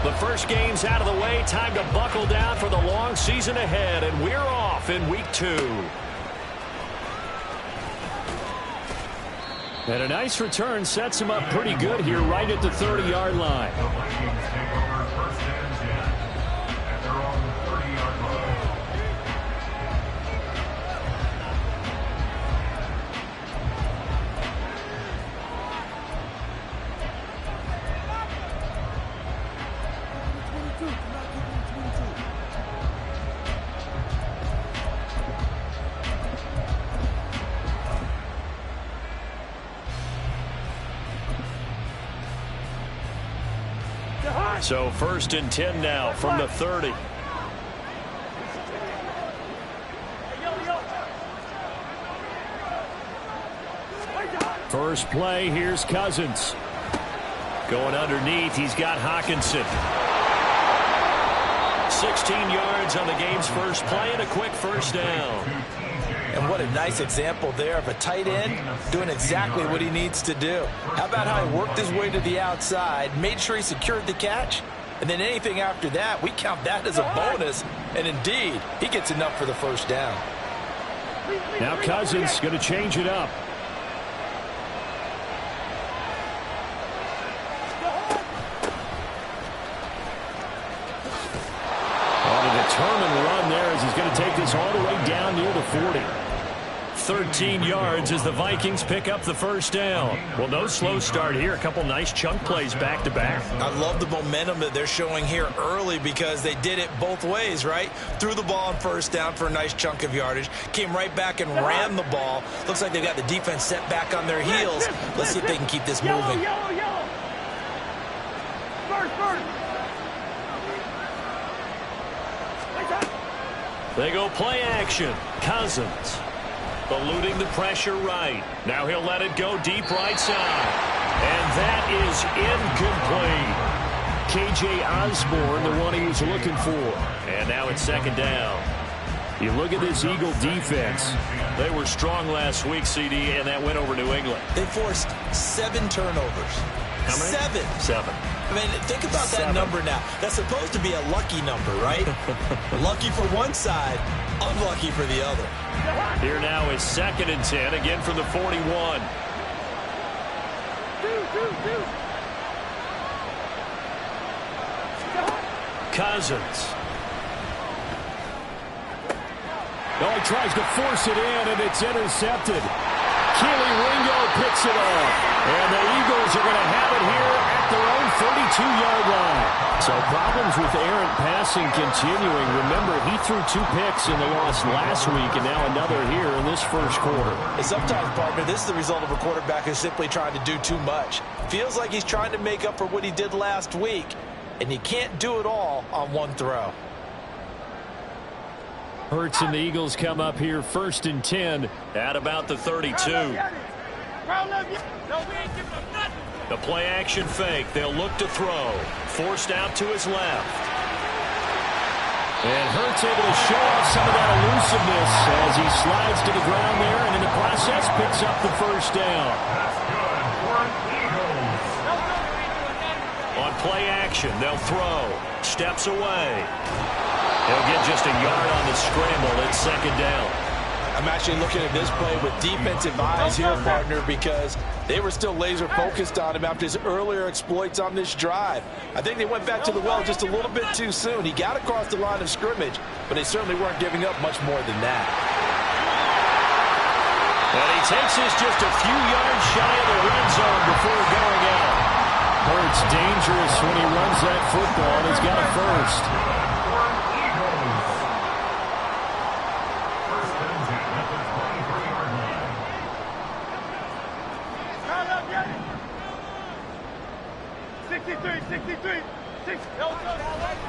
The first game's out of the way. Time to buckle down for the long season ahead, and we're off in week 2. And a nice return sets him up pretty good here right at the 30-yard line. So 1st and 10 now from the 30. First play, here's Cousins. Going underneath, he's got Hockenson. 16 yards on the game's first play and a quick first down. And what a nice example there of a tight end doing exactly what he needs to do. How about how he worked his way to the outside, made sure he secured the catch, and then anything after that, we count that as a bonus. And indeed, he gets enough for the first down. Now Cousins going to change it up. On a determined run there as he's going to take this all the way down near the 40. 13 yards as the Vikings pick up the first down. Well, no slow start here. A couple nice chunk plays back-to-back. I love the momentum that they're showing here early because they did it both ways, right? Threw the ball on first down for a nice chunk of yardage. Came right back and ran the ball. Looks like they've got the defense set back on their heels. Let's see if they can keep this moving. They go play action. Cousins eluding the pressure right. Now he'll let it go deep right side. And that is incomplete. K.J. Osborne, the one he was looking for. And now it's 2nd down. You look at this Eagle defense. They were strong last week, CD, and that went over New England. They forced 7 turnovers. How many? 7. I mean, think about that number now. That's supposed to be a lucky number, right? Lucky for one side, unlucky for the other. Here now is 2nd and 10, again from the 41. Cousins. Oh, he tries to force it in, and it's intercepted. Keely Ringo picks it off. And the Eagles are going to have it here at their own 32-yard line. So problems with errant passing continuing. Remember, he threw 2 picks in the loss last week, and now another here in this first quarter. And sometimes, partner, this is the result of a quarterback who's simply trying to do too much. Feels like he's trying to make up for what he did last week, and he can't do it all on one throw. Hurts and the Eagles come up here 1st and 10 at about the 32. The play action fake. They'll look to throw. Forced out to his left. And Hurts able to show off some of that elusiveness as he slides to the ground there and in the process picks up the first down. On play action, they'll throw. Steps away. He'll get just a yard on the scramble. It's 2nd down. I'm actually looking at this play with defensive eyes here, partner, because they were still laser focused on him after his earlier exploits on this drive. I think they went back to the well just a little bit too soon. He got across the line of scrimmage, but they certainly weren't giving up much more than that. And he takes this just a few yards shy of the red zone before going out. Hurts dangerous when he runs that football, and he's got a first.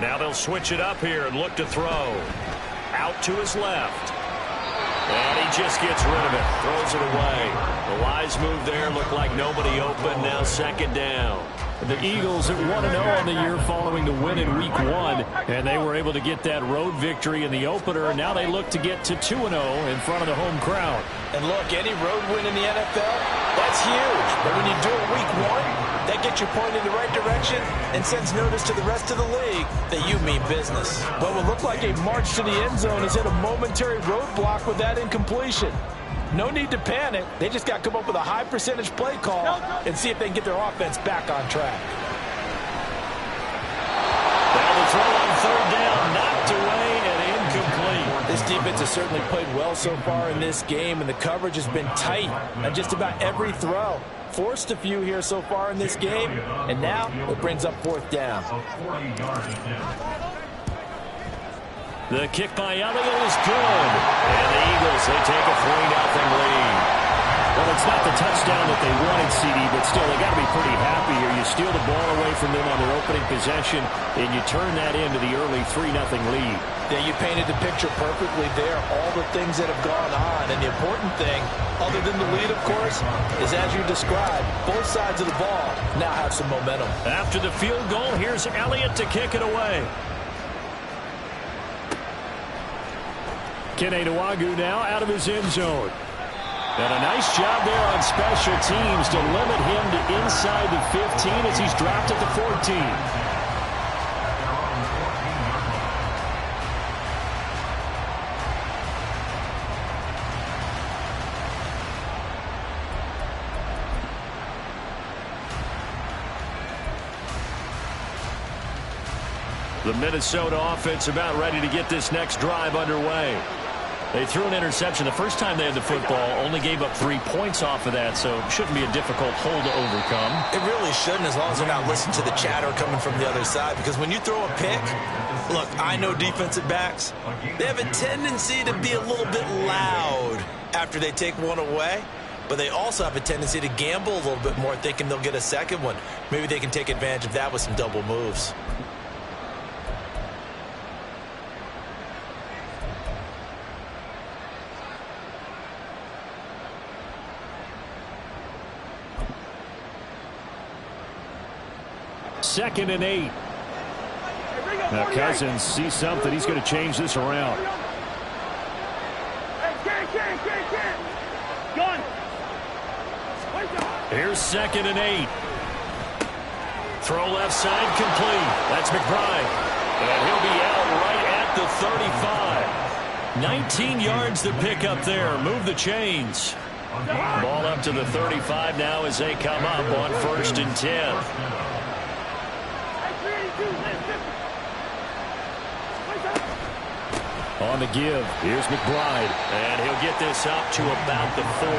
Now they'll switch it up here and look to throw. Out to his left. And he just gets rid of it. Throws it away. The wise move there. Looked like nobody open. Now 2nd down. The Eagles at 1-0 on the year following the win in Week 1. And they were able to get that road victory in the opener. And now they look to get to 2-0 in front of the home crowd. And look, any road win in the NFL, that's huge. But when you do it week 1, that gets you pointed in the right direction and sends notice to the rest of the league that you mean business. But what looked like a march to the end zone has hit a momentary roadblock with that incompletion. No need to panic. They just got to come up with a high percentage play call and see if they can get their offense back on track. Now the throw on third down, knocked away and incomplete. This defense has certainly played well so far in this game, and the coverage has been tight on just about every throw. Forced a few here so far in this game, and now it brings up fourth down. The kick by Elliott is good. And the Eagles, they take a 3-0 lead. Well, it's not the touchdown that they wanted, CD, but still, they got to be pretty happy here. You steal the ball away from them on their opening possession, and you turn that into the early 3-0 lead. Yeah, you painted the picture perfectly there, all the things that have gone on. And the important thing, other than the lead, of course, is as you described, both sides of the ball now have some momentum. After the field goal, here's Elliott to kick it away. Kene Nwangwu now out of his end zone. And a nice job there on special teams to limit him to inside the 15 as he's dropped at the 14. The Minnesota offense about ready to get this next drive underway. They threw an interception the first time they had the football, only gave up 3 points off of that, so it shouldn't be a difficult hole to overcome. It really shouldn't, as long as they're not listening to the chatter coming from the other side, because when you throw a pick, look, I know defensive backs, they have a tendency to be a little bit loud after they take one away, but they also have a tendency to gamble a little bit more, thinking they'll get a second one. Maybe they can take advantage of that with some double moves. Second and 8. Now Cousins sees something. He's going to change this around. Here's second and 8. Throw left side complete. That's McBride. And he'll be out right at the 35. 19 yards to pick up there. Move the chains. Ball up to the 35 now as they come up on 1st and 10. On the give, here's McBride. And he'll get this up to about the 40.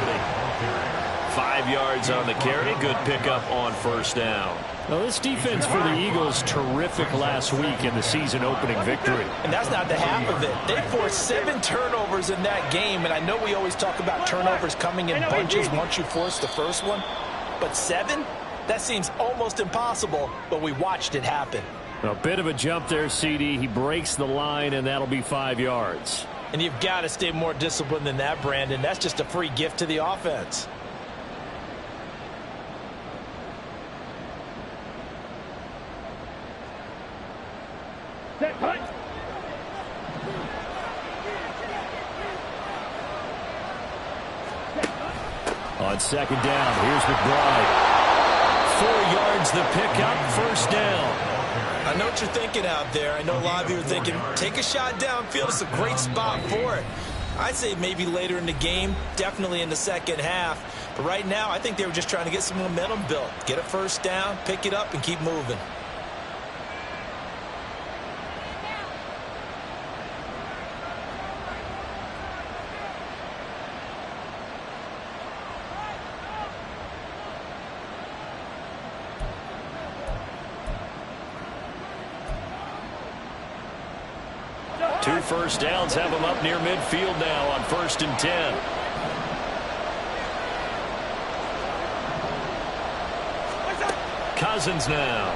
5 yards on the carry. Good pickup on 1st down. Well, this defense for the Eagles, terrific last week in the season opening victory. And that's not the half of it. They forced 7 turnovers in that game, and I know we always talk about turnovers coming in bunches once you force the first one, but 7? That seems almost impossible, but we watched it happen. A bit of a jump there, CD. He breaks the line, and that'll be 5 yards. And you've got to stay more disciplined than that, Brandon. That's just a free gift to the offense. On second down, here's McBride. 4 yards the pickup, 1st down. I know what you're thinking out there. I know a lot of you are thinking, take a shot downfield. It's a great spot for it. I'd say maybe later in the game, definitely in the second half. But right now, I think they were just trying to get some momentum built. Get a 1st down, pick it up, and keep moving. Two 1st downs have them up near midfield now on 1st and 10. Cousins now.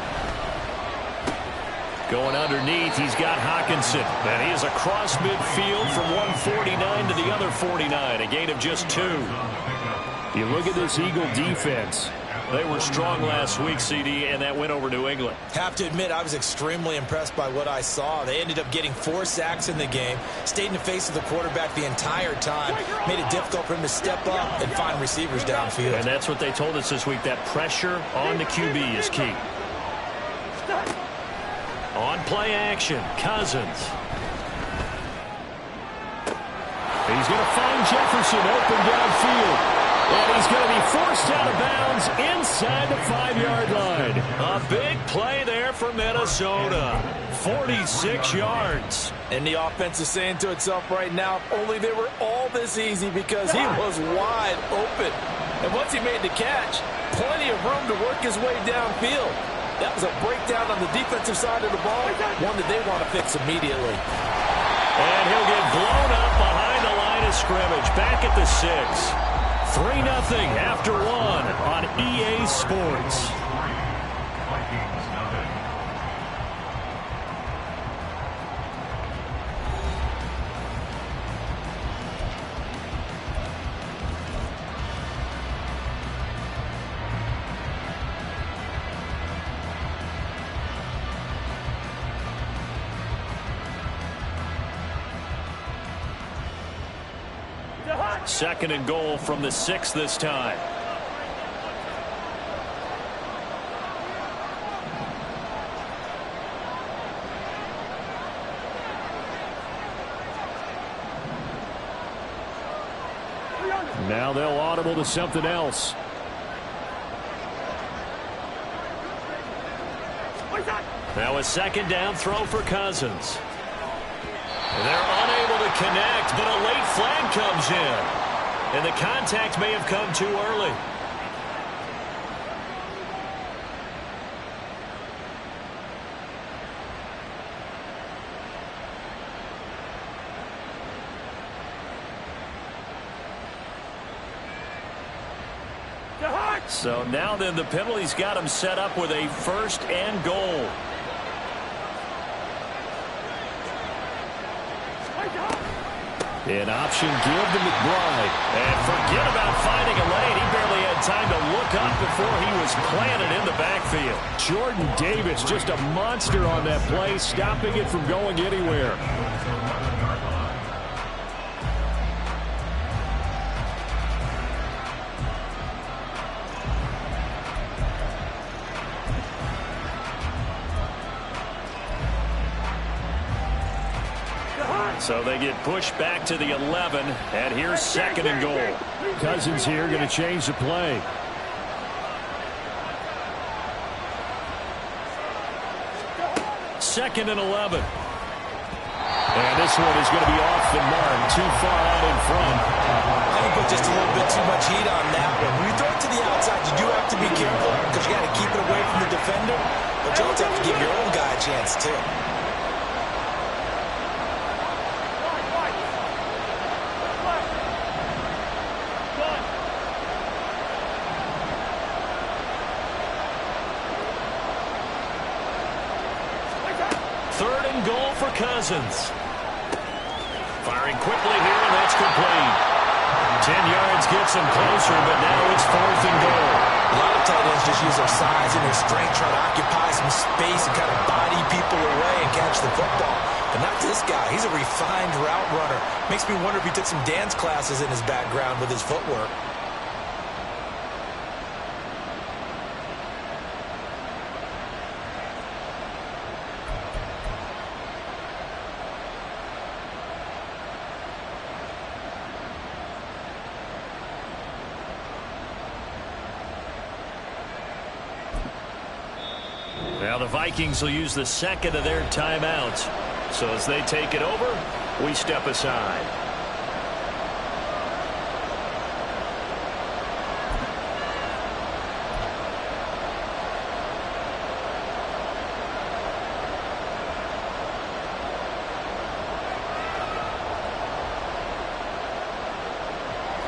Going underneath, he's got Hockenson. And he is across midfield from 149 to the other 49. A gain of just 2. You look at this Eagle defense. They were strong last week, CD, and that win over New England. Have to admit, I was extremely impressed by what I saw. They ended up getting 4 sacks in the game, stayed in the face of the quarterback the entire time, made it difficult for him to step up and find receivers downfield. And that's what they told us this week, that pressure on the QB is key. On play action, Cousins. He's going to find Jefferson open downfield. And he's going to be forced out of bounds inside the 5-yard line. A big play there for Minnesota. 46 yards. And the offense is saying to itself right now, if only they were all this easy, because he was wide open. And once he made the catch, plenty of room to work his way downfield. That was a breakdown on the defensive side of the ball, one that they want to fix immediately. And he'll get blown up behind the line of scrimmage, back at the 6. 3-0 after 1 on EA Sports. Second and goal from the 6 this time. Now they'll audible to something else. Now a second down throw for Cousins. They're unable to connect, but a late flag comes in. And the contact may have come too early. So now then the penalty's got him set up with a 1st and goal. An option give to McBride. And forget about finding a lane. He barely had time to look up before he was planted in the backfield. Jordan Davis, just a monster on that play, stopping it from going anywhere. So they get pushed back to the 11, and here's 2nd and goal. Cousins here going to change the play. Second and 11. And this one is going to be off the mark, too far out in front. I think put just a little bit too much heat on that one. When you throw it to the outside, you do have to be careful because you got to keep it away from the defender. But you also have to give your own guy a chance, too. Cousins. Firing quickly here, and that's complete. 10 yards gets him closer, but now it's 4th and goal. A lot of tight ends just use their size and their strength, try to occupy some space and kind of body people away and catch the football. But not this guy. He's a refined route runner. Makes me wonder if he took some dance classes in his background with his footwork. Now the Vikings will use the 2nd of their timeouts. So as they take it over, we step aside.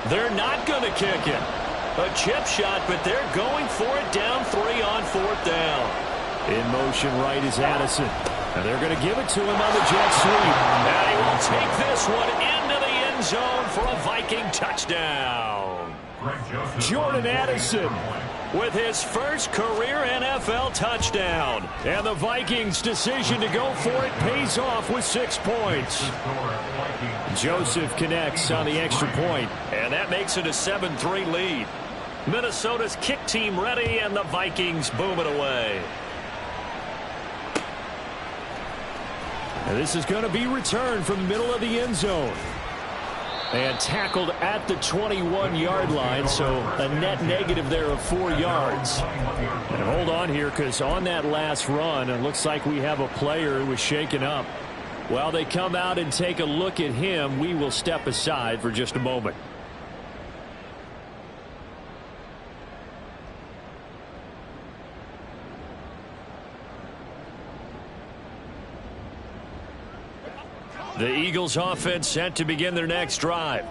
They're not going to kick it. A chip shot, but they're going for it down 3 on 4th down. In motion right is Addison. And they're going to give it to him on the jet sweep. And he will take this one into the end zone for a Viking touchdown. Jordan Addison with his first career NFL touchdown. And the Vikings' decision to go for it pays off with 6 points. Joseph connects on the extra point, and that makes it a 7-3 lead. Minnesota's kick team ready, and the Vikings boom it away. And this is going to be returned from the middle of the end zone. And tackled at the 21-yard line, so a net negative there of 4 yards. And hold on here, because on that last run, it looks like we have a player who was shaken up. While they come out and take a look at him, we will step aside for just a moment. The Eagles offense set to begin their next drive.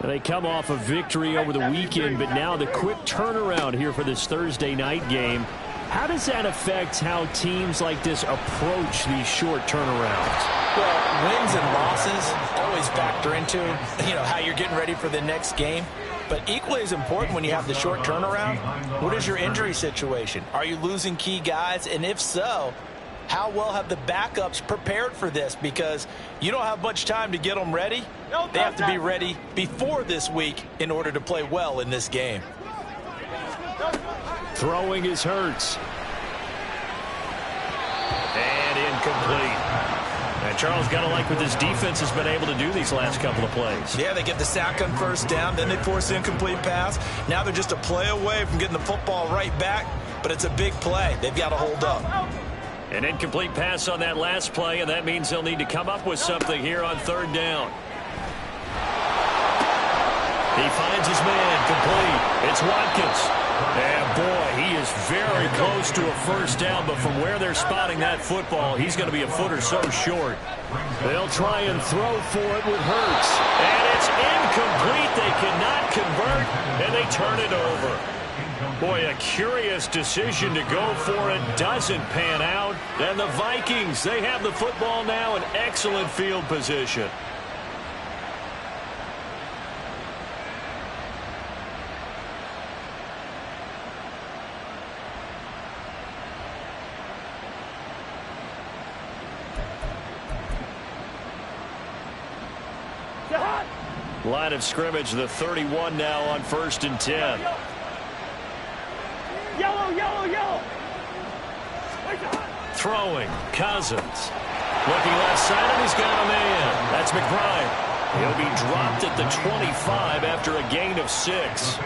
They come off a victory over the weekend, but now the quick turnaround here for this Thursday night game. How does that affect how teams like this approach these short turnarounds? Well, wins and losses always factor into, how you're getting ready for the next game. But equally as important when you have the short turnaround, what is your injury situation? Are you losing key guys? And if so, how well have the backups prepared for this? Because you don't have much time to get them ready. They have to be ready before this week in order to play well in this game. Throwing is Hurts. And incomplete. And Charles, got to like what this defense has been able to do these last couple of plays. Yeah, they get the sack on first down, then they force an incomplete pass. Now they're just a play away from getting the football right back, but it's a big play. They've got to hold up. An incomplete pass on that last play, and that means they'll need to come up with something here on third down. He finds his man complete. It's Watkins. And boy, he is very close to a first down, but from where they're spotting that football, he's going to be a foot or so short. They'll try and throw for it with Hurts. And it's incomplete. They cannot convert, and they turn it over. Boy, a curious decision to go for it. Doesn't pan out. And the Vikings, they have the football now in excellent field position. Line of scrimmage, the 31 now on 1st and 10. Yellow. Throwing, Cousins. Looking left side, and he's got a man. That's McBride. He'll be dropped at the 25 after a gain of 6.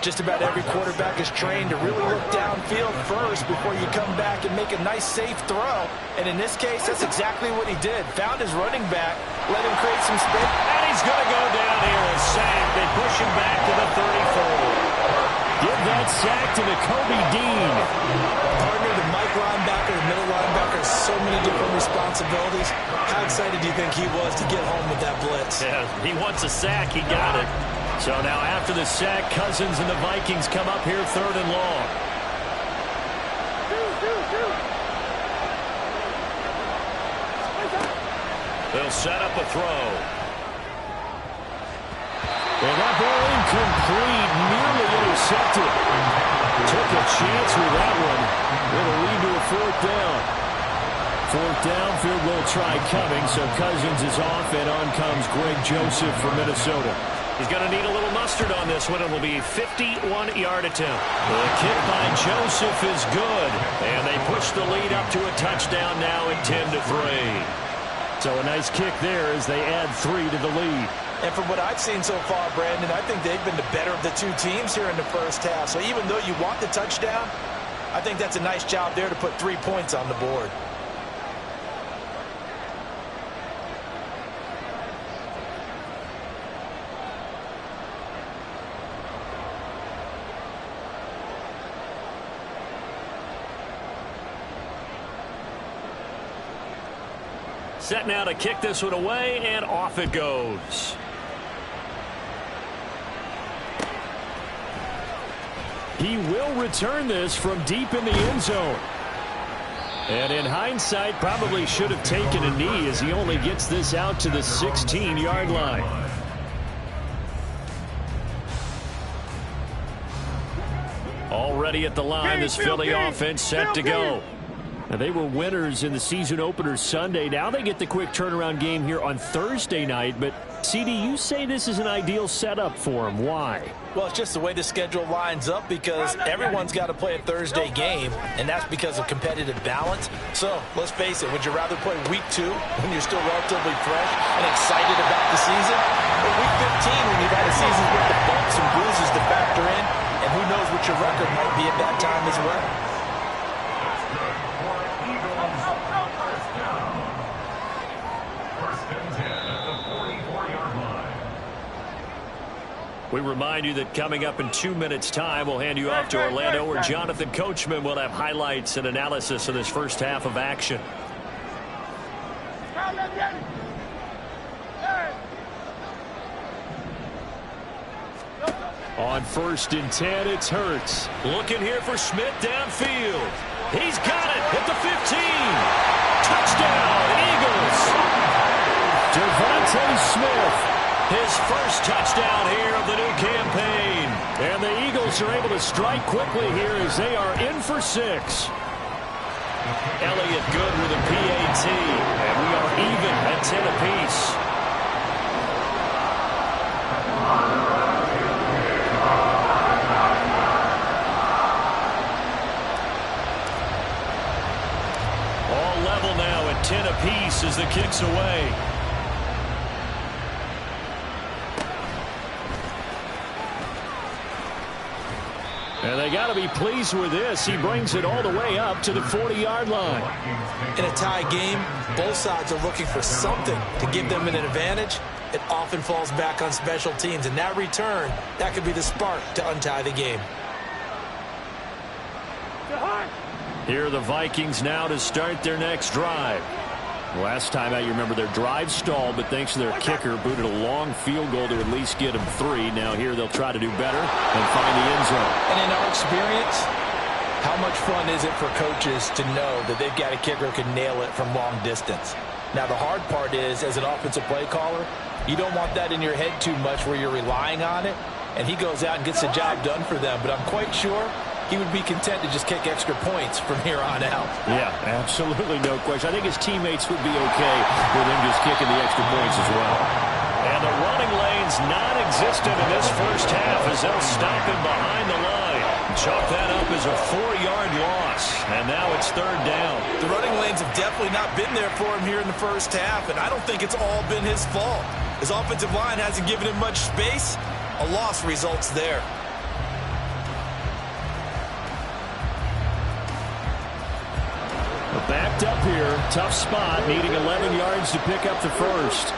Just about every quarterback is trained to really look downfield first before you come back and make a nice, safe throw. And in this case, that's exactly what he did. Found his running back, let him create some space. And he's going to go down here and sack. They push him back to the 34. Give that sack to the Kobe Dean. Partner, the Mike linebacker, the middle linebacker, so many different responsibilities. How excited do you think he was to get home with that blitz? Yeah, he wants a sack. He got it. So now after the sack, Cousins and the Vikings come up here 3rd and long. They'll set up a throw. And that ball incomplete, nearly intercepted. Took a chance with that one. It'll lead to a 4th down. 4th down, field goal try coming, so Cousins is off, and on comes Greg Joseph from Minnesota. He's going to need a little mustard on this one. It will be a 51-yard attempt. The kick by Joseph is good, and they push the lead up to a touchdown now at 10-3. So a nice kick there as they add 3 to the lead. And from what I've seen so far, Brandon, I think they've been the better of the two teams here in the first half. So even though you want the touchdown, I think that's a nice job there to put 3 points on the board. Set now to kick this one away, and off it goes. He will return this from deep in the end zone. And in hindsight, probably should have taken a knee as he only gets this out to the 16-yard line. Already at the line, this Philly offense set to go. Now, they were winners in the season opener Sunday. Now they get the quick turnaround game here on Thursday night. But, CD, you say this is an ideal setup for them. Why? Well, it's just the way the schedule lines up because everyone's got to play a Thursday game, and that's because of competitive balance. So, let's face it, would you rather play week 2 when you're still relatively fresh and excited about the season, or week 15 when you've had a season's worth of bumps and bruises to factor in, and who knows what your record might be at that time as well? We remind you that coming up in 2 minutes' time, we'll hand you off to Orlando, where Jonathan Coachman will have highlights and analysis of this first half of action. On 1st and 10, it's Hurts. Looking here for Smith downfield. He's got it at the 15. Touchdown, Eagles. Devontae Smith. His first touchdown here of the new campaign. And the Eagles are able to strike quickly here as they are in for 6. Elliott good with a PAT. And we are even at 10 apiece. All level now at 10 apiece as the kick's away. And they got to be pleased with this. He brings it all the way up to the 40-yard line. In a tie game, both sides are looking for something to give them an advantage. It often falls back on special teams, and that return, that could be the spark to untie the game. Here are the Vikings now to start their next drive. Last time out, you remember their drive stalled, but thanks to their kicker, booted a long field goal to at least get them 3. Now here they'll try to do better and find the end zone. And in our experience, how much fun is it for coaches to know that they've got a kicker who can nail it from long distance? Now the hard part is, as an offensive play caller, you don't want that in your head too much where you're relying on it, and he goes out and gets the job done for them. But I'm quite sure he would be content to just kick extra points from here on out. Yeah, absolutely no question. I think his teammates would be okay with him just kicking the extra points as well. And the running lane's non-existent in this first half as they'll stop him behind the line. Chalk that up as a 4-yard loss. And now it's 3rd down. The running lanes have definitely not been there for him here in the first half, and I don't think it's all been his fault. His offensive line hasn't given him much space. A loss results there. Backed up here, tough spot, needing 11 yards to pick up the first.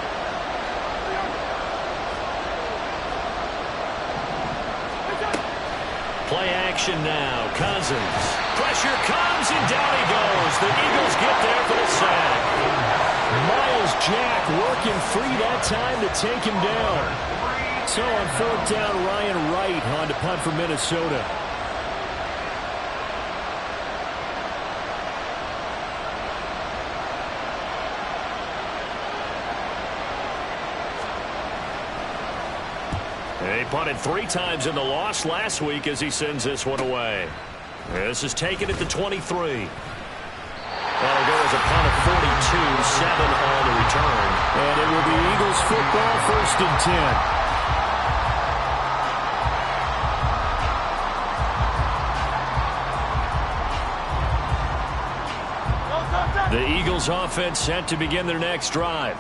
Play action now. Cousins. Pressure comes, and down he goes. The Eagles get there for the sack. Miles Jack working free that time to take him down. So on 4th down, Ryan Wright on to punt for Minnesota. He punted 3 times in the loss last week as he sends this one away. This is taken at the 23. That'll go as a punt of 42, 7 on the return. And it will be Eagles football, 1st and 10. The Eagles offense set to begin their next drive.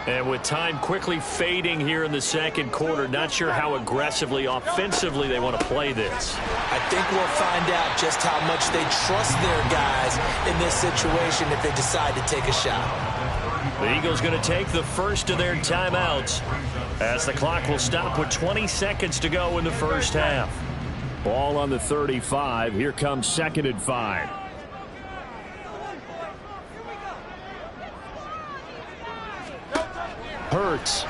And with time quickly fading here in the second quarter, not sure how aggressively, offensively they want to play this. I think we'll find out just how much they trust their guys in this situation if they decide to take a shot. The Eagles going to take the first of their timeouts as the clock will stop with 20 seconds to go in the first half. Ball on the 35. Here comes 2nd and 5. Hurts.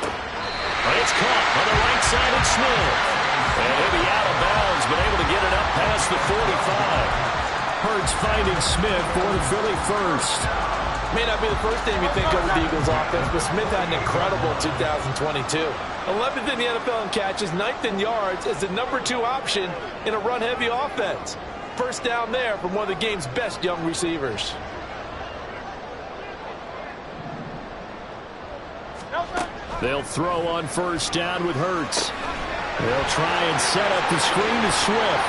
But it's caught on the right side of Smith. And he'll be out of bounds, but able to get it up past the 45. Hurts finding Smith for the Philly first. May not be the first name you think of with the Eagles offense, but Smith had an incredible 2022. 11th in the NFL in catches, 9th in yards as the #2 option in a run-heavy offense. First down there from one of the game's best young receivers. They'll throw on first down with Hurts. They'll try and set up the screen to Swift.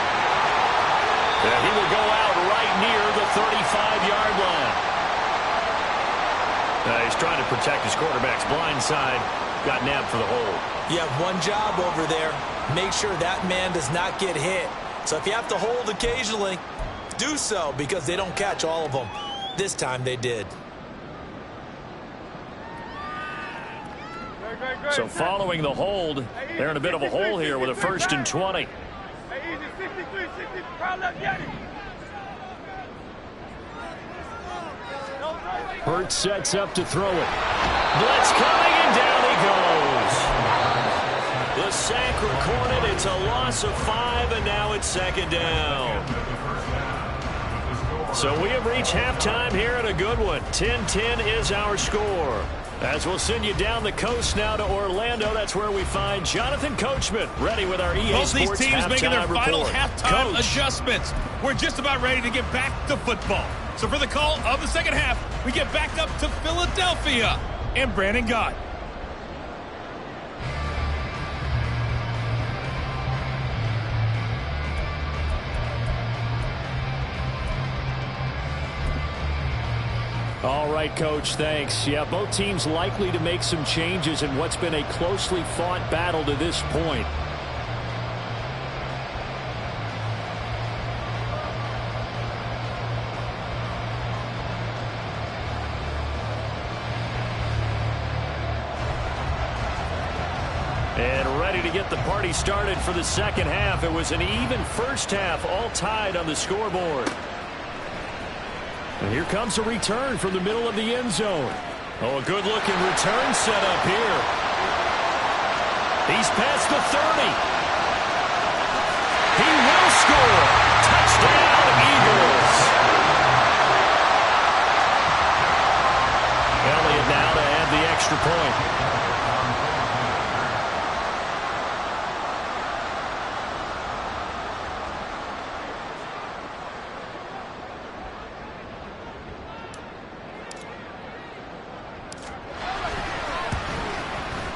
And he will go out right near the 35-yard line. He's trying to protect his quarterback's blind side. Got nabbed for the hold. You have one job over there. Make sure that man does not get hit. So if you have to hold occasionally, do so because they don't catch all of them. This time they did. So following the hold, they're in a bit of a hole here with a 1st and 20. Hurts sets up to throw it. Blitz coming, and down he goes. The sack recorded. It's a loss of 5, and now it's 2nd down. So we have reached halftime here in a good one. 10-10 is our score. As we'll send you down the coast now to Orlando, that's where we find Jonathan Coachman ready with our EA Both Sports these teams making their final report. halftime Coach. adjustments. We're just about ready to get back to football. So for the call of the second half, we get back up to Philadelphia and Brandon Gott. All right, Coach, thanks. Yeah, both teams likely to make some changes in what's been a closely fought battle to this point. And ready to get the party started for the second half. It was an even first half, all tied on the scoreboard. And here comes a return from the middle of the end zone. Oh, a good-looking return set up here. He's past the 30. He will score. Touchdown, Eagles. Elliott now to add the extra point.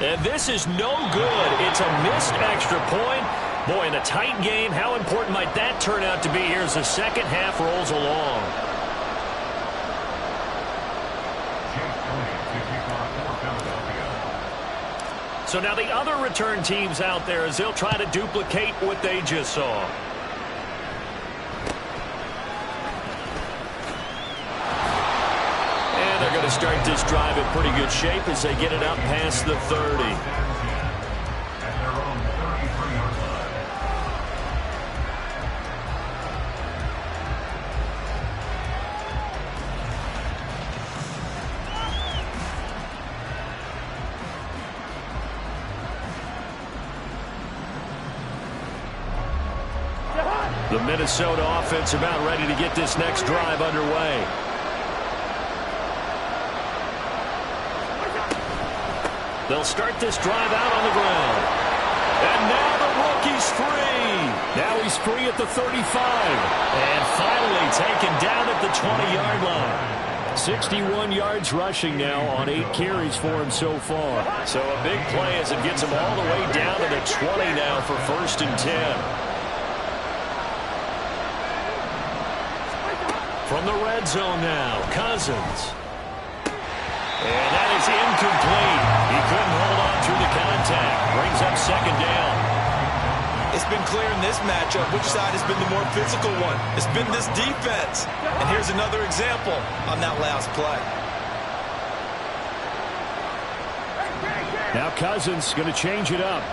And this is no good. It's a missed extra point. Boy, in a tight game, how important might that turn out to be here as the second half rolls along? So now the other return teams out there as they'll try to duplicate what they just saw. They're going to start this drive in pretty good shape as they get it up past the 30. The Minnesota offense about ready to get this next drive underway. They'll start this drive out on the ground. And now the rookie's free. Now he's free at the 35. And finally taken down at the 20-yard line. 61 yards rushing now on 8 carries for him so far. So a big play as it gets him all the way down to the 20 now for 1st and 10. From the red zone now, Cousins. And that is incomplete. He couldn't hold on through the contact. Brings up 2nd down. It's been clear in this matchup which side has been the more physical one. It's been this defense. And here's another example on that last play. Now Cousins going to change it up.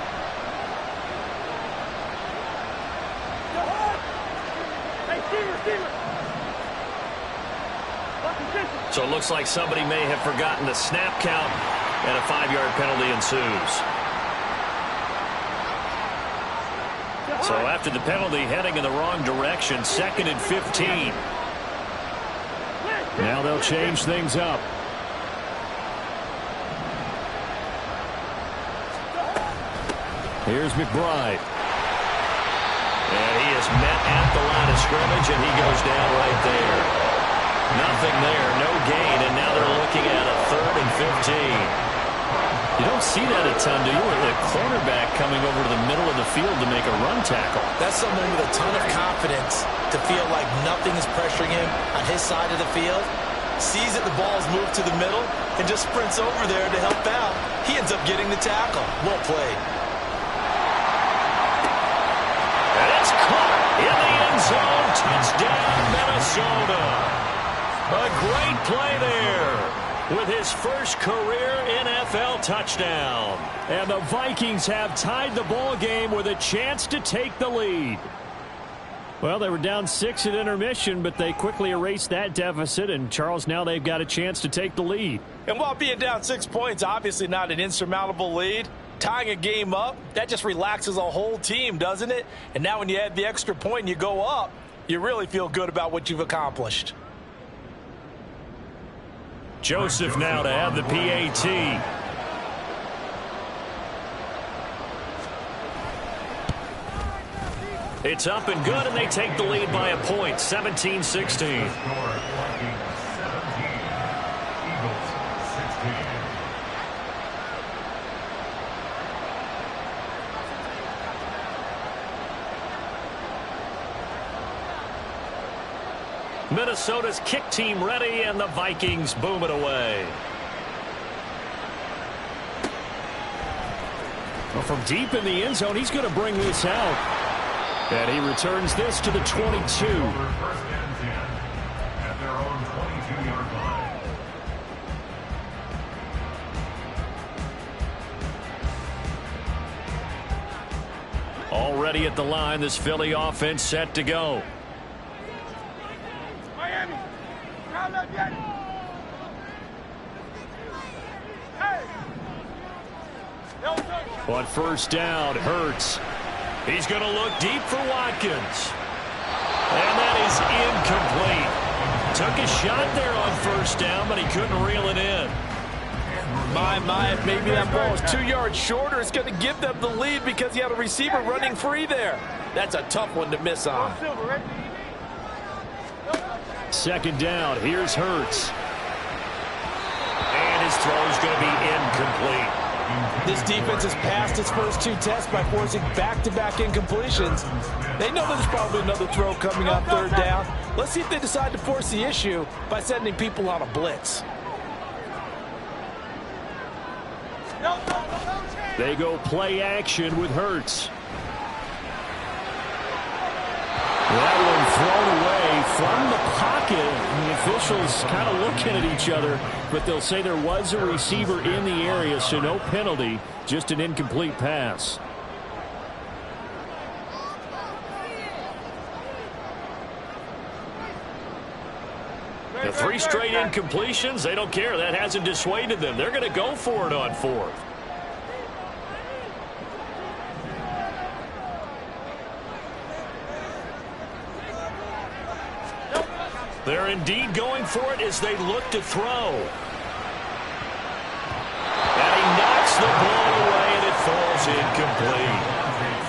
So it looks like somebody may have forgotten the snap count, and a 5-yard penalty ensues. So after the penalty, heading in the wrong direction, 2nd and 15. Now they'll change things up. Here's McBride. And he is met at the line of scrimmage, and he goes down right there. Nothing there, no gain, and now they're looking at a 3rd and 15. You don't see that a ton, do you? With a cornerback coming over to the middle of the field to make a run tackle. That's someone with a ton of confidence to feel like nothing is pressuring him on his side of the field. Sees that the ball's moved to the middle and just sprints over there to help out. He ends up getting the tackle. Well played. And it's caught in the end zone. Touchdown, Minnesota. A great play there with his first career NFL touchdown. And the Vikings have tied the ball game with a chance to take the lead. Well, they were down 6 at intermission, but they quickly erased that deficit, and Charles, now they've got a chance to take the lead. And while being down 6 points, obviously not an insurmountable lead, tying a game up, that just relaxes a whole team, doesn't it? And now when you add the extra point and you go up, you really feel good about what you've accomplished. Joseph now to have the PAT. It's up and good, and they take the lead by a point, 17-16. Minnesota's kick team ready, and the Vikings boom it away. Well, from deep in the end zone, he's going to bring this out. And he returns this to the 22. First and 10 at their own 22-yard line. Already at the line, this Philly offense set to go. Miami, round up yet. Hey. On first down, Hurts. He's going to look deep for Watkins. And that is incomplete. Took a shot there on first down, but he couldn't reel it in. My, maybe that ball is 2 yards shorter. It's going to give them the lead because he had a receiver running free there. That's a tough one to miss on. Second down, here's Hurts. And his throw is going to be incomplete. This defense has passed its first 2 tests by forcing back-to-back incompletions. They know there's probably another throw coming on third down. Let's see if they decide to force the issue by sending people on a blitz. They go play action with Hurts. That one thrown away from the pocket. The officials kind of looking at each other, but they'll say there was a receiver in the area, so no penalty, just an incomplete pass. The 3 straight incompletions, they don't care. That hasn't dissuaded them. They're going to go for it on 4th. They're indeed going for it as they look to throw. And he knocks the ball away, and it falls incomplete.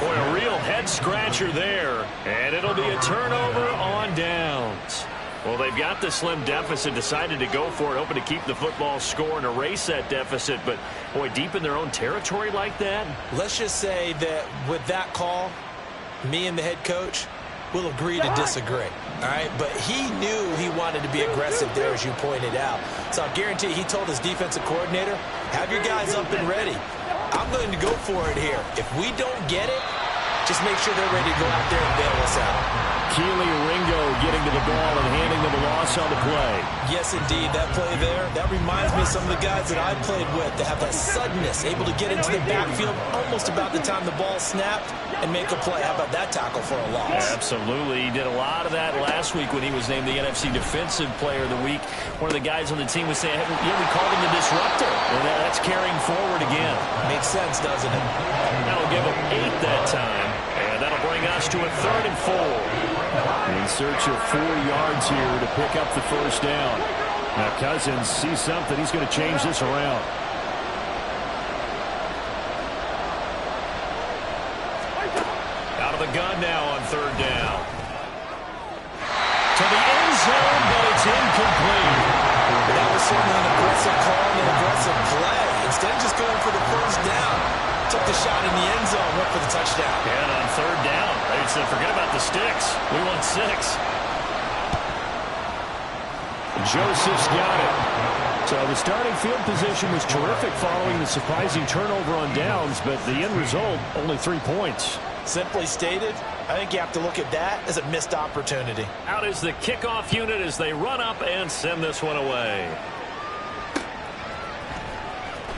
Boy, a real head-scratcher there. And it'll be a turnover on downs. Well, they've got the slim deficit, decided to go for it, hoping to keep the football score and erase that deficit. But, boy, deep in their own territory like that. Let's just say that with that call, me and the head coach will agree to disagree. All right, but he knew he wanted to be aggressive there, as you pointed out. So I guarantee he told his defensive coordinator, have your guys up and ready. I'm going to go for it here. If we don't get it, just make sure they're ready to go out there and bail us out. Keely Ringo getting to the ball and handing them a loss on the play. Yes, indeed. That play there, that reminds me of some of the guys that I played with that have that suddenness, able to get into the backfield almost about the time the ball snapped and make a play. How about that tackle for a loss? Absolutely. He did a lot of that last week when he was named the NFC Defensive Player of the Week. One of the guys on the team was saying, yeah, we called him the disruptor. And that's carrying forward again. Makes sense, doesn't it? That'll give him 8 that time. And that'll bring us to a 3rd and 4. In search of 4 yards here to pick up the first down. Now Cousins sees something. He's going to change this around. Out of the gun now on third down. To the end zone, but it's incomplete. That was certainly an aggressive call and an aggressive play. Instead of just going for the first down, took the shot in the end zone, went for the touchdown. And on third down, they said, forget about the sticks. We want 6. Joseph's got it. So the starting field position was terrific following the surprising turnover on downs, but the end result, only 3 points. Simply stated, I think you have to look at that as a missed opportunity. Out is the kickoff unit as they run up and send this one away.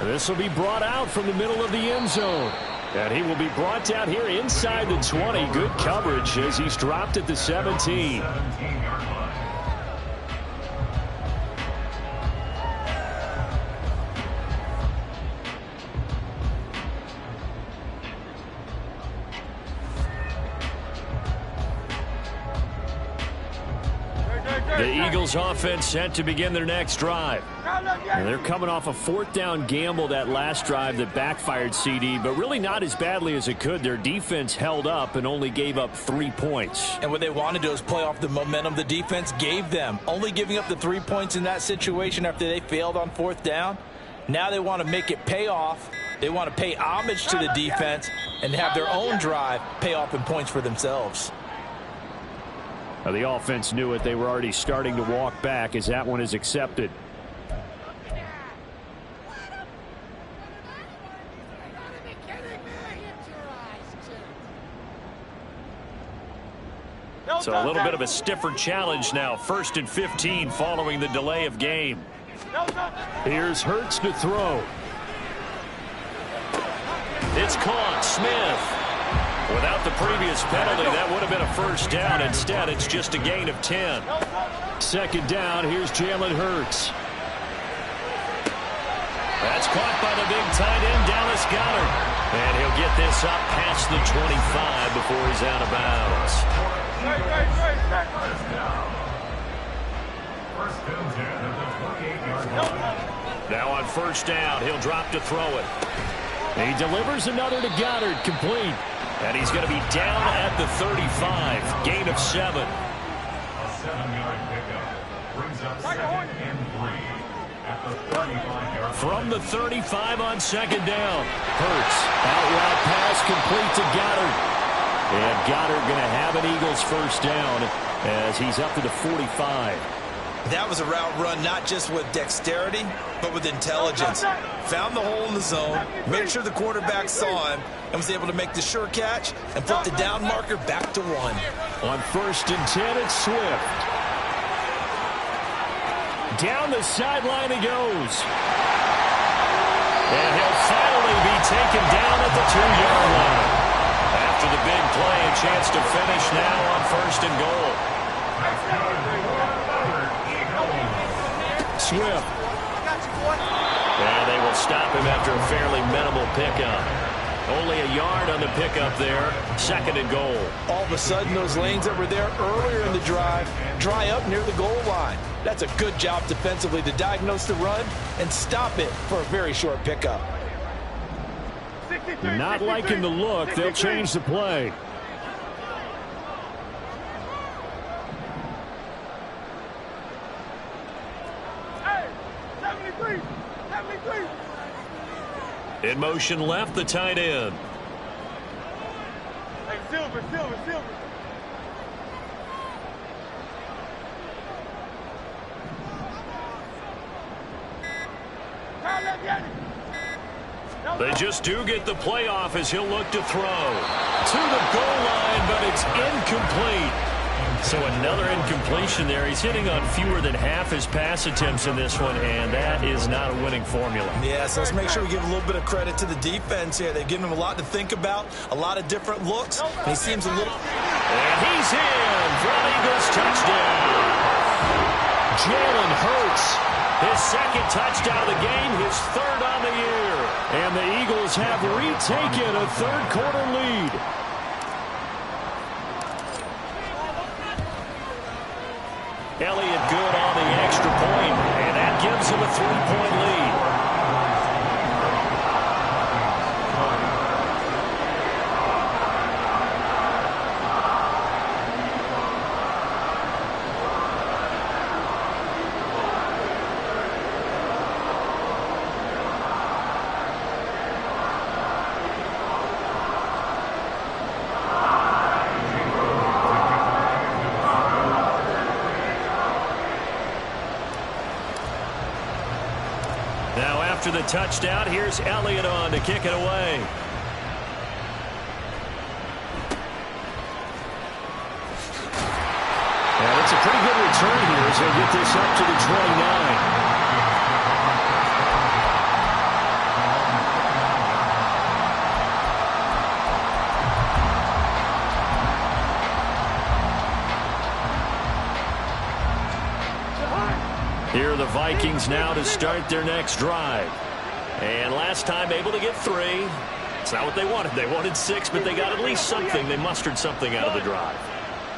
This will be brought out from the middle of the end zone. And he will be brought down here inside the 20. Good coverage as he's dropped at the 17. The Eagles offense set to begin their next drive. And they're coming off a 4th down gamble that last drive that backfired, CD, but really not as badly as it could. Their defense held up and only gave up 3 points. And what they want to do is play off the momentum the defense gave them. Only giving up the 3 points in that situation after they failed on 4th down. Now they want to make it pay off. They want to pay homage to the defense and have their own drive pay off in points for themselves. Now, the offense knew it. They were already starting to walk back as that one is accepted. So a little bit of a stiffer challenge now. 1st and 15 following the delay of game. Here's Hurts to throw. It's caught. Smith. Without the previous penalty, that would have been a first down. Instead, it's just a gain of 10. 2nd down. Here's Jalen Hurts. That's caught by the big tight end, Dallas Goedert. And he'll get this up past the 25 before he's out of bounds. Now on first down, he'll drop to throw it. He delivers another to Goedert, complete. And he's going to be down at the 35. Gain of 7. A 7-yard pickup brings up 2nd and 3 at the 35-yard. From the 35 on 2nd down. Hurts, out route pass complete to Goedert. And Goedert going to have an Eagles first down as he's up to the 45. That was a route run not just with dexterity, but with intelligence. Found the hole in the zone, made sure the quarterback saw him, and was able to make the sure catch and put the down marker back to 1. On 1st and 10, it's Swift. Down the sideline he goes. And he'll finally be taken down at the 2-yard line. After the big play, a chance to finish now on 1st and goal. Swift. And they will stop him after a fairly minimal pickup. Only a yard on the pickup there. 2nd and goal. All of a sudden, those lanes that were there earlier in the drive dry up near the goal line. That's a good job defensively to diagnose the run and stop it for a very short pickup. Not liking the look. They'll change the play. In motion left, the tight end. Hey, Silver. They just do get the playoff as he'll look to throw. To the goal line, but it's incomplete. So another incompletion there. He's hitting on fewer than half his pass attempts in this one, and that is not a winning formula. Yeah, so let's make sure we give a little bit of credit to the defense here. They've given him a lot to think about, a lot of different looks, and he seems a little... And he's in for an Eagles touchdown. Jalen Hurts. His 2nd touchdown of the game, his 3rd on the year. And the Eagles have retaken a 3rd quarter lead. Elliott good on the extra point, and that gives him a 3-point lead. Now after the touchdown, here's Elliott on to kick it away. And it's a pretty good return here as they get this up to the 29. Here are the Vikings now to start their next drive. And last time able to get 3. It's not what they wanted. They wanted 6, but they got at least something. They mustered something out of the drive.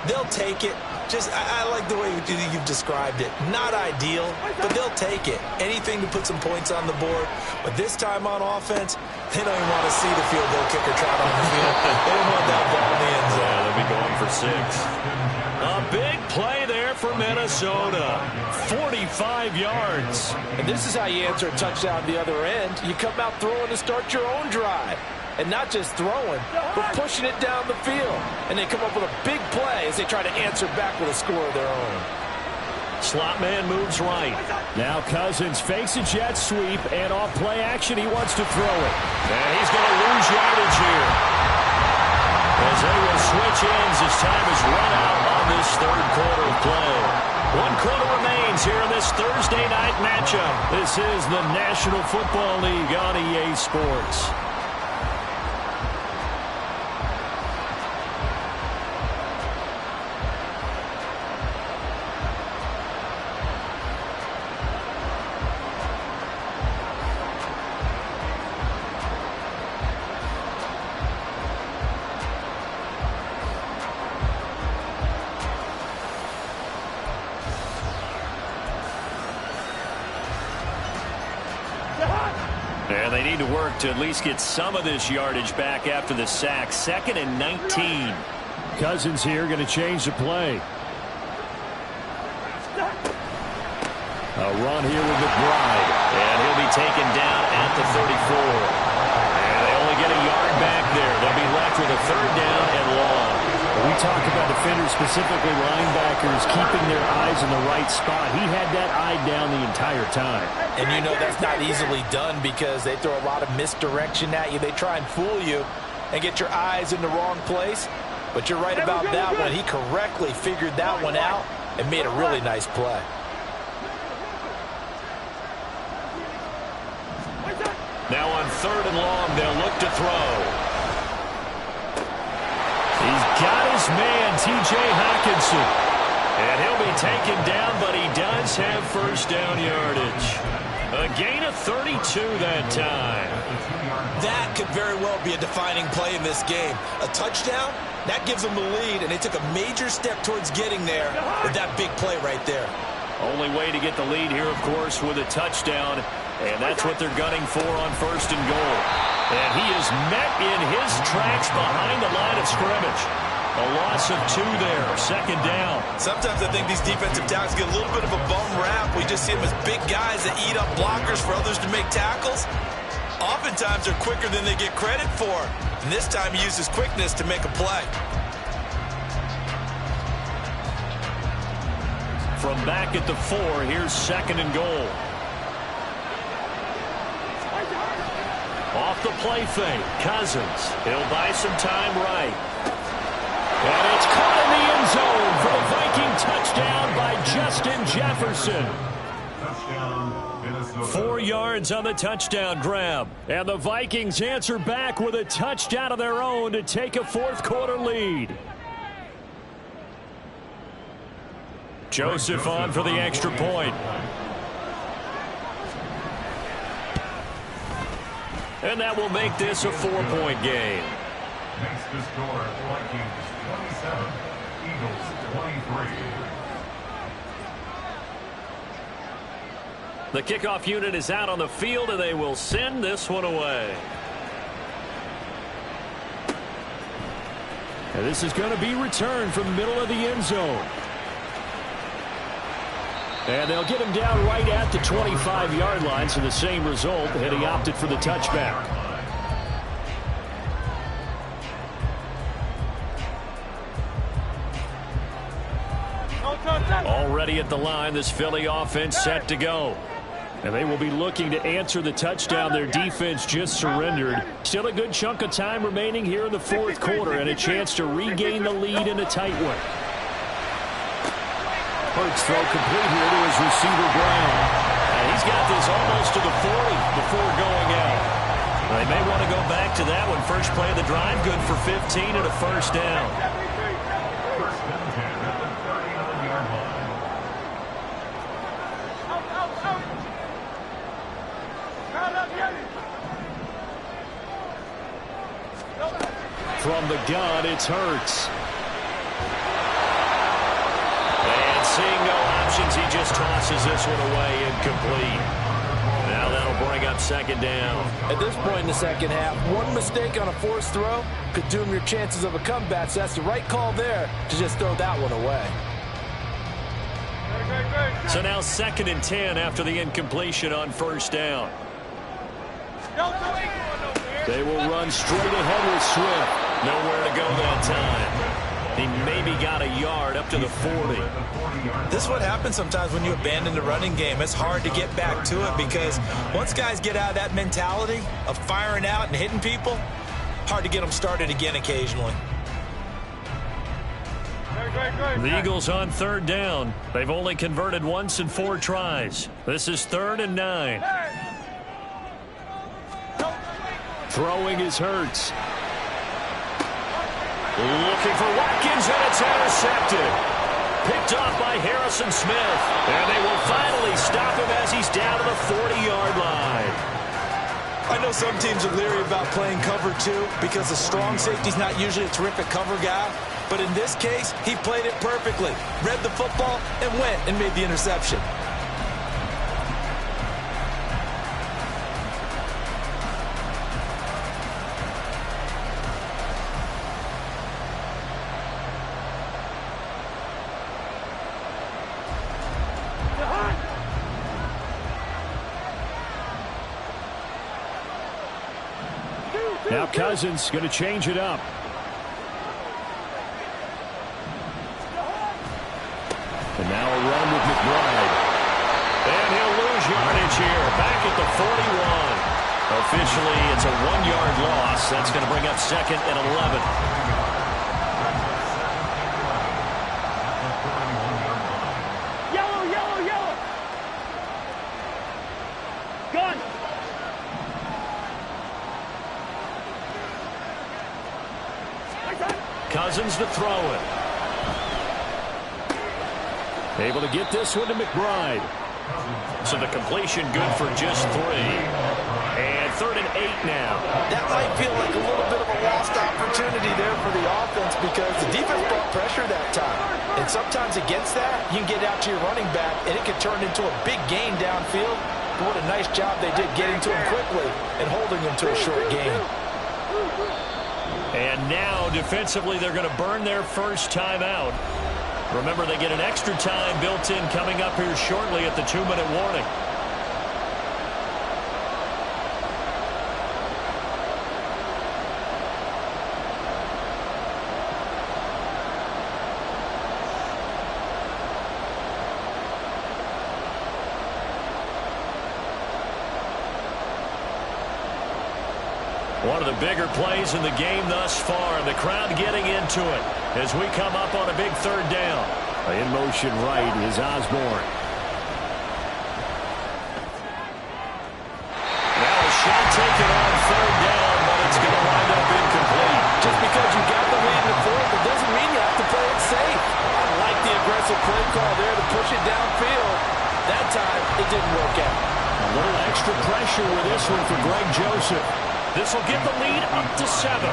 They'll take it. I like the way you've described it. Not ideal, but they'll take it. Anything to put some points on the board. But this time on offense, they don't even want to see the field goal kicker trot on the field. They don't want that ball in the end zone. Yeah, they'll be going for 6. A big play there for Minnesota. 45 yards. And this is how you answer a touchdown the other end. You come out throwing to start your own drive. And not just throwing, but pushing it down the field. And they come up with a big play as they try to answer back with a score of their own. Slot man moves right. Now Cousins fakes a jet sweep, and off play action, he wants to throw it. And he's going to lose yardage here. As they will switch ends as time is run out on this third quarter of play. 1 quarter remains here in this Thursday night matchup. This is the National Football League on EA Sports. And they need to work to at least get some of this yardage back after the sack. 2nd and 19. Cousins here going to change the play. A run here with McBride. And he'll be taken down at the 34. And they only get a yard back there. They'll be left with a 3rd down and long. We talk about defenders, specifically linebackers, keeping their eyes in the right spot. He had that eye down the entire time. And you know that's not easily done because they throw a lot of misdirection at you. They try and fool you and get your eyes in the wrong place. But you're right about that one. He correctly figured that one out and made a really nice play. Now on 3rd and long, they'll look to throw. He's got his man, T.J. Hockenson. And he'll be taken down, but he does have 1st down yardage. A gain of 32 that time. That could very well be a defining play in this game. A touchdown, that gives them the lead, and they took a major step towards getting there with that big play right there. Only way to get the lead here, of course, with a touchdown. And that's what they're gunning for on 1st and goal. And he is met in his tracks behind the line of scrimmage. A loss of 2 there, 2nd down. Sometimes I think these defensive tackles get a little bit of a bum rap. We just see them as big guys that eat up blockers for others to make tackles. Oftentimes they're quicker than they get credit for. And this time he uses quickness to make a play. From back at the 4, here's 2nd and goal. Off the play fake, Cousins. He'll buy some time right. And it's caught in the end zone for a Viking touchdown by Justin Jefferson. Touchdown, Minnesota. 4 yards on the touchdown grab. And the Vikings answer back with a touchdown of their own to take a 4th quarter lead. Joseph on for the extra point. And that will make this a 4-point game. Makes the score Vikings 27, Eagles 23. The kickoff unit is out on the field, and they will send this one away. And this is going to be returned from the middle of the end zone. And they'll get him down right at the 25-yard line, so the same result, and he opted for the touchback. Already at the line, this Philly offense set to go. And they will be looking to answer the touchdown their defense just surrendered. Still a good chunk of time remaining here in the fourth quarter and a chance to regain the lead in a tight one. Hurts throw complete here to his receiver Brown. And he's got this almost to the 40 before going out. They may want to go back to that one. First play of the drive, good for 15 and a first down. First and 10 at the 31-yard line. From the gun, it's Hurts. And seeing no options, he just tosses this one away incomplete. Now that'll bring up second down. At this point in the second half, one mistake on a forced throw could doom your chances of a comeback. So that's the right call there to just throw that one away. So now 2nd and 10 after the incompletion on first down. They will run straight ahead with Swift. Nowhere to go that time. He maybe got a yard up to the 40. This is what happens sometimes when you abandon the running game. It's hard to get back to it because once guys get out of that mentality of firing out and hitting people, hard to get them started again occasionally. The Eagles on third down. They've only converted once in 4 tries. This is 3rd and 9. Throwing is Hurts. Looking for Watkins, and it's intercepted. Picked off by Harrison Smith. And they will finally stop him as he's down to the 40-yard line. I know some teams are leery about playing cover 2 because a strong safety's not usually a terrific cover guy. But in this case, he played it perfectly. Read the football and went and made the interception. Now Cousins going to change it up. And now a run with McBride. And he'll lose yardage here. Back at the 41. Officially, it's a 1-yard loss. That's going to bring up 2nd and 11. Cousins to throw it. Able to get this one to McBride. So the completion good for just 3. And 3rd and 8 now. That might feel like a little bit of a lost opportunity there for the offense because the defense brought pressure that time. And sometimes against that, you can get out to your running back, and it can turn into a big gain downfield. But what a nice job they did getting to him quickly and holding him to a short gain. And now, defensively, they're going to burn their first time out. Remember, they get an extra time built in coming up here shortly at the 2-minute warning. One of the bigger plays in the game thus far, and the crowd getting into it as we come up on a big 3rd down. In motion right is Osborne. Now a shot taken on 3rd down, but it's going to wind up incomplete. Just because you got the lead in the 4th, it doesn't mean you have to play it safe. I like the aggressive play call there to push it downfield. That time, it didn't work out. A little extra pressure with this one for Greg Joseph. This will get the lead up to 7.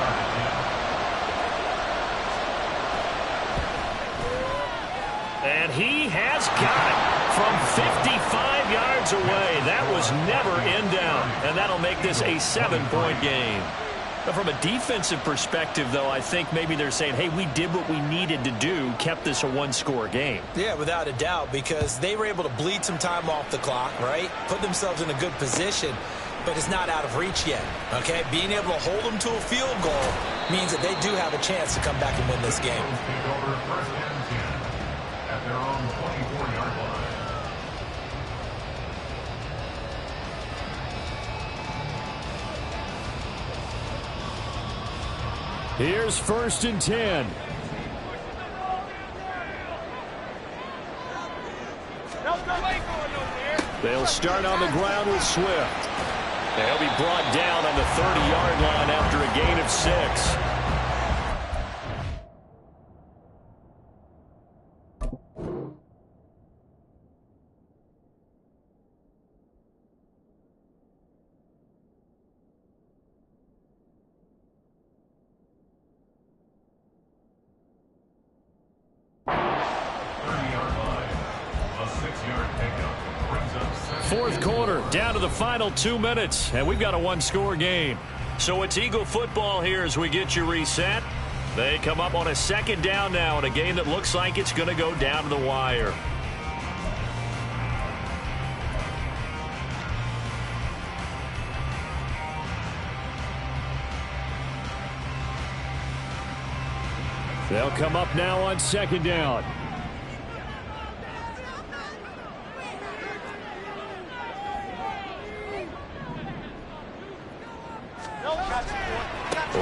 And he has got it. from 55 yards away. That was never in down, and that'll make this a 7-point game. But from a defensive perspective, though, I think maybe they're saying, hey, we did what we needed to do, kept this a one-score game. Yeah, without a doubt, because they were able to bleed some time off the clock, right? Put themselves in a good position, but it's not out of reach yet, okay? Being able to hold them to a field goal means that they do have a chance to come back and win this game. Take over first and 10 at their own 24-yard line. Here's first and 10. They'll start on the ground with Swift. They'll be brought down on the 30-yard line after a gain of 6. Fourth quarter, down to the final 2 minutes, and we've got a one-score game. So it's Eagle football here as we get you reset. They come up on a second down now in a game that looks like it's going to go down to the wire. They'll come up now on second down.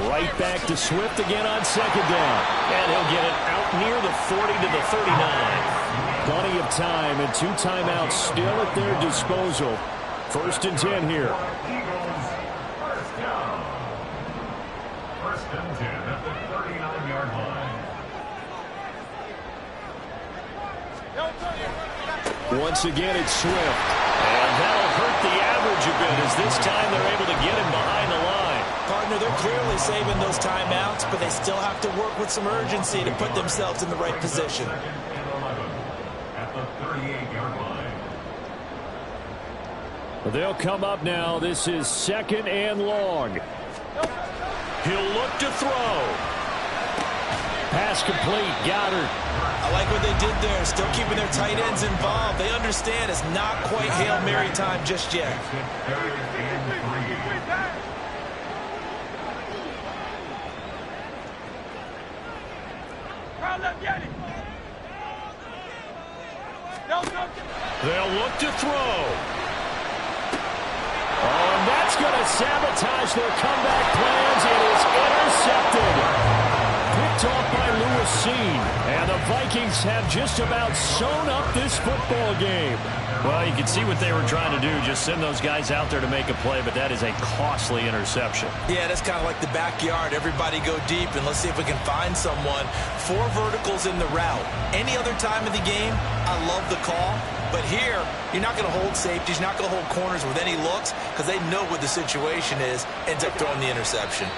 Right back to Swift again on second down. And he'll get it out near the 40 to the 39. Plenty of time and 2 timeouts still at their disposal. First and 10 here. Eagles, first down. First and 10 at the 39-yard line. Once again, it's Swift. And that'll hurt the average a bit as this time they're able to get him behind the line. Partner, they're clearly saving those timeouts, but they still have to work with some urgency to put themselves in the right position. Second and 11 at the 38-yard line. They'll come up now. This is second and long. He'll look to throw. Pass complete. Goddard. I like what they did there, still keeping their tight ends involved. They understand it's not quite Hail Mary time just yet. Third and 3. They'll look to throw. Oh, and that's going to sabotage their comeback plans. It is intercepted. Picked off by Lewis Cine. And the Vikings have just about sewn up this football game. Well, you can see what they were trying to do. Just send those guys out there to make a play, but that is a costly interception. Yeah, that's kind of like the backyard. Everybody go deep, and let's see if we can find someone. 4 verticals in the route. Any other time of the game, I love the call. But here, you're not going to hold safeties. You're not going to hold corners with any looks because they know what the situation is. Ends up throwing the interception.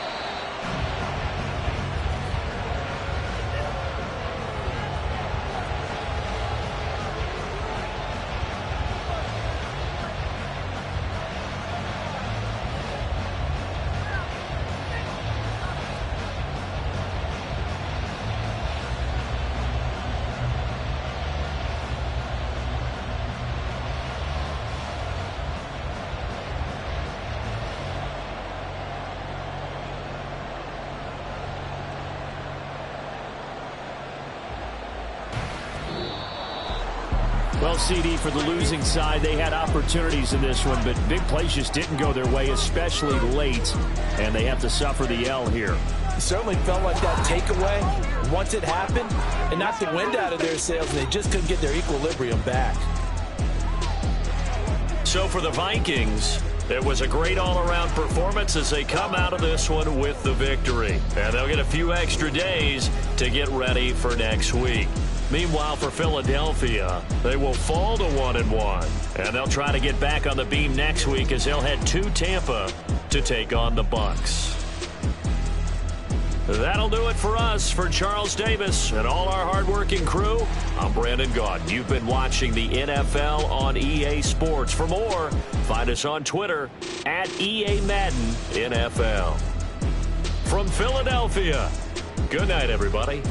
Well, CD, for the losing side, they had opportunities in this one, but big plays just didn't go their way, especially late, and they have to suffer the L here. It certainly felt like that takeaway, once it happened, it knocked the wind out of their sails, and they just couldn't get their equilibrium back. So for the Vikings, it was a great all-around performance as they come out of this one with the victory. And they'll get a few extra days to get ready for next week. Meanwhile, for Philadelphia, they will fall to 1-1. And they'll try to get back on the beam next week as they'll head to Tampa to take on the Bucs. That'll do it for us. For Charles Davis and all our hardworking crew, I'm Brandon Gaudin. You've been watching the NFL on EA Sports. For more, find us on Twitter at EA Madden NFL. From Philadelphia, good night, everybody.